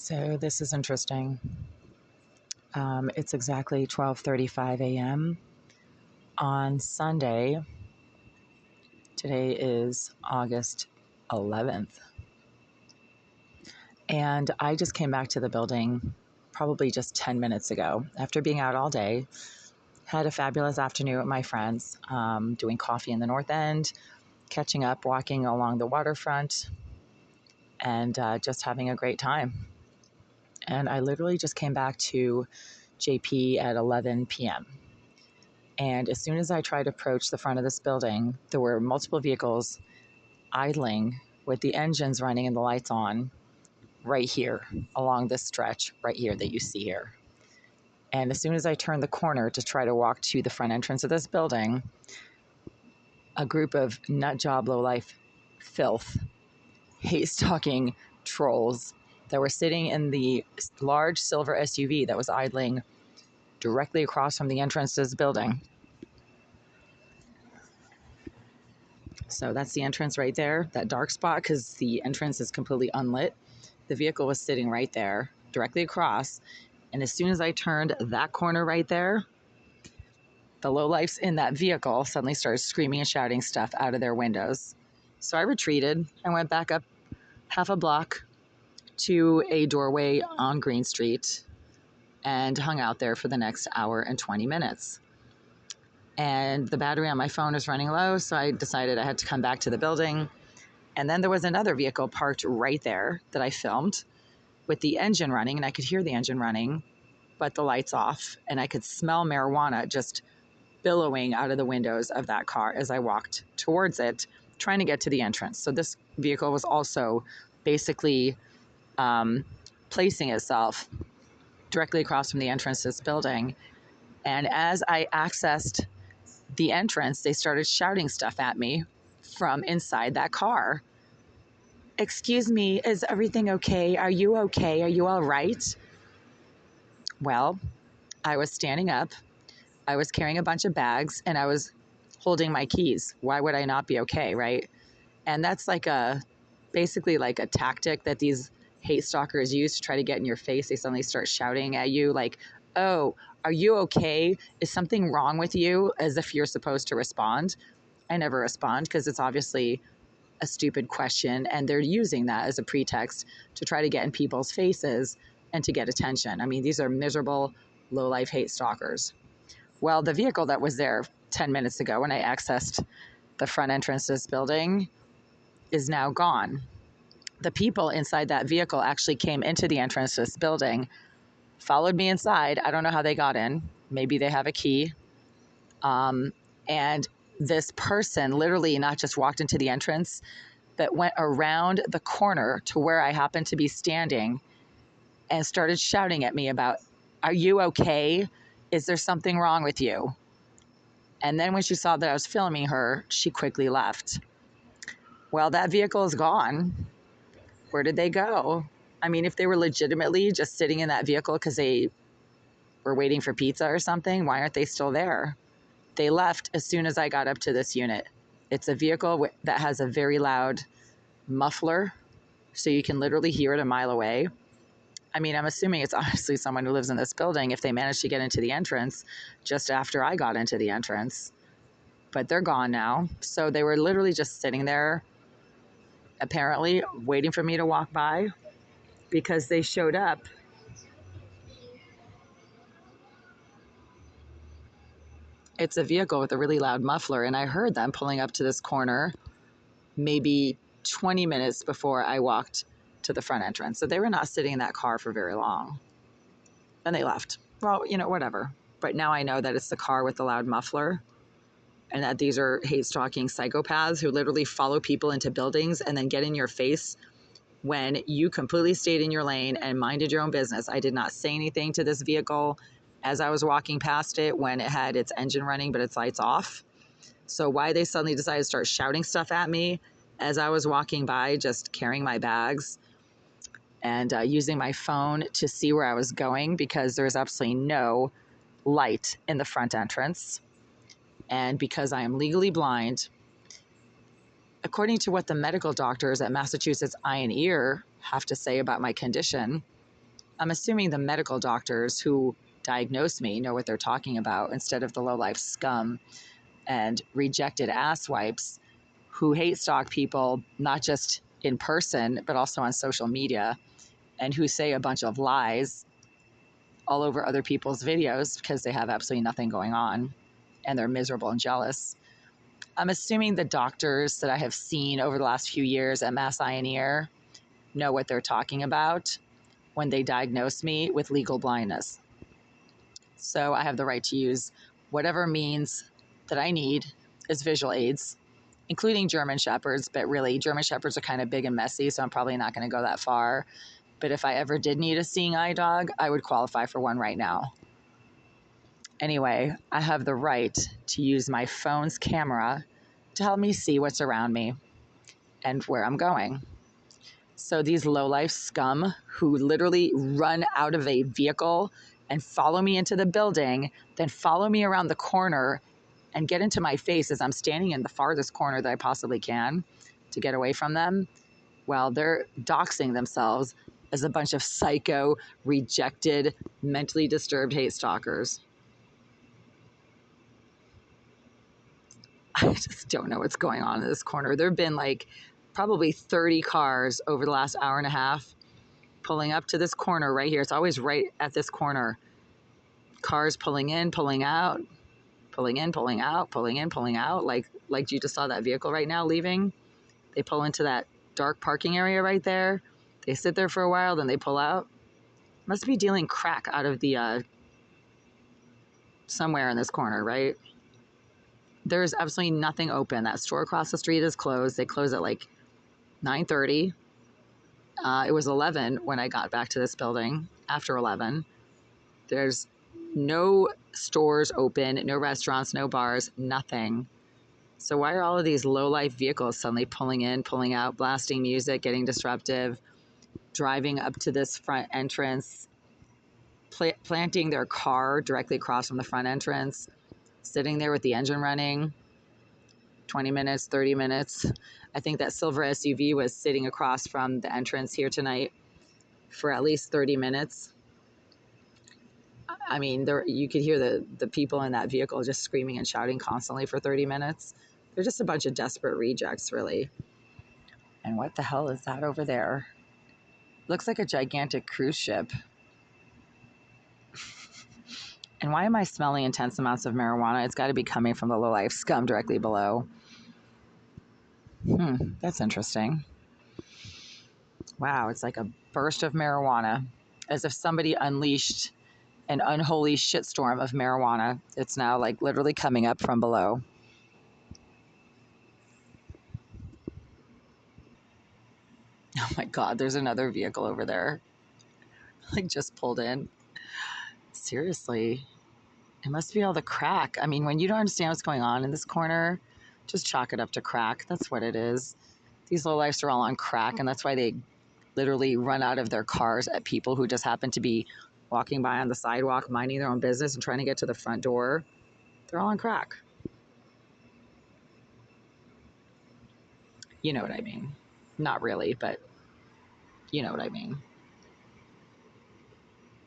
So this is interesting. It's exactly 12:35 a.m. on Sunday. Today is August 11th. And I just came back to the building probably just 10 minutes ago after being out all day. Had a fabulous afternoon with my friends, doing coffee in the North End, catching up, walking along the waterfront, and just having a great time. And I literally just came back to JP at 11 p.m. And as soon as I tried to approach the front of this building, there were multiple vehicles idling with the engines running and the lights on right here along this stretch right here that you see here. And as soon as I turned the corner to try to walk to the front entrance of this building, a group of nut job, low life filth, hate stalking trolls that were sitting in the large silver SUV that was idling directly across from the entrance to this building. So that's the entrance right there, that dark spot, because the entrance is completely unlit. The vehicle was sitting right there, directly across. And as soon as I turned that corner right there, the lowlifes in that vehicle suddenly started screaming and shouting stuff out of their windows. So I retreated and went back up half a block to a doorway on Green Street and hung out there for the next hour and 20 minutes. And the battery on my phone is running low, so I decided I had to come back to the building. And then there was another vehicle parked right there that I filmed with the engine running, and I could hear the engine running, but the lights off, and I could smell marijuana just billowing out of the windows of that car as I walked towards it, trying to get to the entrance. So this vehicle was also basically placing itself directly across from the entrance to this building. And as I accessed the entrance, they started shouting stuff at me from inside that car. Excuse me, is everything okay? Are you okay? Are you all right? Well, I was standing up, I was carrying a bunch of bags, and I was holding my keys. Why would I not be okay, right? And that's basically like a tactic that these hate stalkers use to try to get in your face. They suddenly start shouting at you like, oh, are you okay? Is something wrong with you? As if you're supposed to respond. I never respond because it's obviously a stupid question, and they're using that as a pretext to try to get in people's faces and to get attention. I mean, these are miserable, low-life hate stalkers. Well, the vehicle that was there 10 minutes ago when I accessed the front entrance to this building is now gone. The people inside that vehicle actually came into the entrance to this building, followed me inside. I don't know how they got in. Maybe they have a key. And this person literally not just walked into the entrance, but went around the corner to where I happened to be standing and started shouting at me about, are you okay? Is there something wrong with you? And then when she saw that I was filming her, she quickly left. Well, that vehicle is gone. Where did they go? I mean, if they were legitimately just sitting in that vehicle because they were waiting for pizza or something, why aren't they still there? They left as soon as I got up to this unit. It's a vehicle that has a very loud muffler, so you can literally hear it a mile away. I mean, I'm assuming it's honestly someone who lives in this building if they managed to get into the entrance just after I got into the entrance. But they're gone now. So they were literally just sitting there, apparently waiting for me to walk by, because they showed up. It's a vehicle with a really loud muffler, and I heard them pulling up to this corner maybe 20 minutes before I walked to the front entrance. So they were not sitting in that car for very long. Then they left. Well, whatever. But now I know that it's the car with the loud muffler, and that these are hate stalking psychopaths who literally follow people into buildings and then get in your face when you completely stayed in your lane and minded your own business. I did not say anything to this vehicle as I was walking past it when it had its engine running but its lights off. So why they suddenly decided to start shouting stuff at me as I was walking by, just carrying my bags and using my phone to see where I was going, because there was absolutely no light in the front entrance. And because I am legally blind, according to what the medical doctors at Massachusetts Eye and Ear have to say about my condition, I'm assuming the medical doctors who diagnose me know what they're talking about instead of the low-life scum and rejected asswipes who hate stalk people, not just in person, but also on social media, and who say a bunch of lies all over other people's videos because they have absolutely nothing going on and they're miserable and jealous. I'm assuming the doctors that I have seen over the last few years at Mass Eye and Ear know what they're talking about when they diagnose me with legal blindness. So I have the right to use whatever means that I need as visual aids, including German Shepherds, but really German Shepherds are kind of big and messy, so I'm probably not going to go that far. But if I ever did need a seeing eye dog, I would qualify for one right now. Anyway, I have the right to use my phone's camera to help me see what's around me and where I'm going. So these low-life scum who literally run out of a vehicle and follow me into the building, then follow me around the corner and get into my face as I'm standing in the farthest corner that I possibly can to get away from them, well, they're doxing themselves as a bunch of psycho, rejected, mentally disturbed hate stalkers. I just don't know what's going on in this corner. There have been like probably 30 cars over the last hour and a half pulling up to this corner right here. It's always right at this corner. Cars pulling in, pulling out, pulling in, pulling out, pulling in, pulling out. Like you just saw that vehicle right now leaving. They pull into that dark parking area right there. They sit there for a while, then they pull out. Must be dealing crack out of the somewhere in this corner, right? There's absolutely nothing open. That store across the street is closed. They close at like 9:30. It was 11 when I got back to this building. After 11, there's no stores open, no restaurants, no bars, nothing. So why are all of these low-life vehicles suddenly pulling in, pulling out, blasting music, getting disruptive, driving up to this front entrance, planting their car directly across from the front entrance, sitting there with the engine running, 20 minutes, 30 minutes. I think that silver SUV was sitting across from the entrance here tonight for at least 30 minutes. I mean, you could hear the people in that vehicle just screaming and shouting constantly for 30 minutes. They're just a bunch of desperate rejects, really. And what the hell is that over there? Looks like a gigantic cruise ship. And why am I smelling intense amounts of marijuana? It's got to be coming from the low-life scum directly below. That's interesting. Wow, it's like a burst of marijuana, as if somebody unleashed an unholy shitstorm of marijuana. It's now like literally coming up from below. Oh my God, there's another vehicle over there. Like just pulled in. Seriously, it must be all the crack. I mean, when you don't understand what's going on in this corner, just chalk it up to crack. That's what it is. These lowlifes are all on crack, and that's why they literally run out of their cars at people who just happen to be walking by on the sidewalk, minding their own business and trying to get to the front door. They're all on crack. You know what I mean. Not really, but you know what I mean.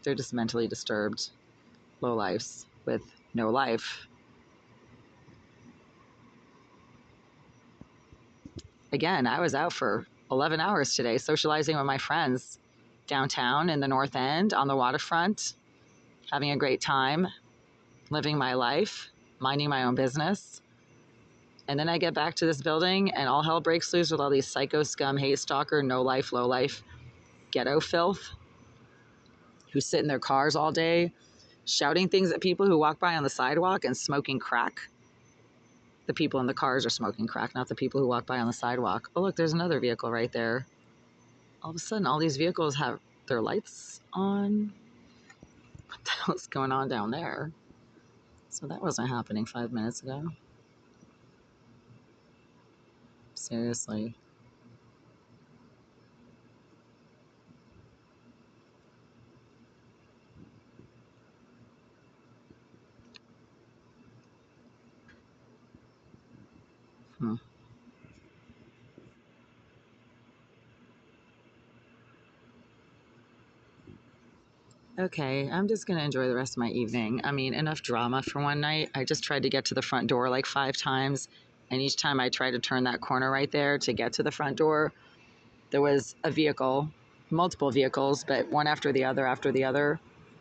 They're just mentally disturbed lowlifes with no life. Again, I was out for 11 hours today socializing with my friends downtown in the North End on the waterfront, having a great time, living my life, minding my own business. And then I get back to this building and all hell breaks loose with all these psycho scum, hate stalker, no life, low life, ghetto filth who sit in their cars all day, shouting things at people who walk by on the sidewalk and smoking crack. The people in the cars are smoking crack, not the people who walk by on the sidewalk. Oh, look, there's another vehicle right there. All of a sudden, all these vehicles have their lights on. What the hell's going on down there? So that wasn't happening 5 minutes ago. Seriously. Hmm. Okay, I'm just going to enjoy the rest of my evening. I mean, enough drama for one night. I just tried to get to the front door like 5 times. And each time I tried to turn that corner right there to get to the front door, there was a vehicle, multiple vehicles, but one after the other,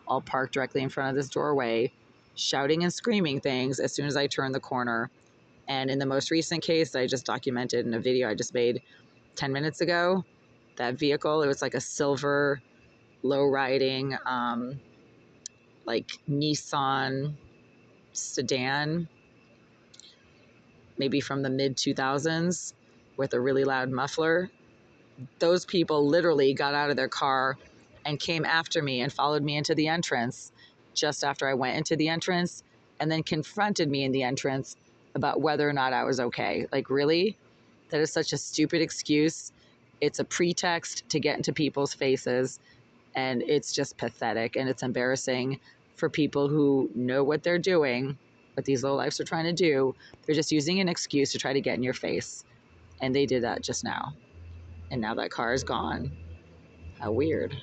all parked directly in front of this doorway, shouting and screaming things as soon as I turned the corner. And in the most recent case I just documented in a video I just made 10 minutes ago, that vehicle, it was like a silver, low riding, like Nissan sedan, maybe from the mid 2000s, with a really loud muffler. Those people literally got out of their car and came after me and followed me into the entrance just after I went into the entrance, and then confronted me in the entrance about whether or not I was okay. Like, really? That is such a stupid excuse. It's a pretext to get into people's faces, and it's just pathetic, and it's embarrassing for people who know what they're doing, what these lowlifes are trying to do. They're just using an excuse to try to get in your face, and they did that just now. And now that car is gone. How weird.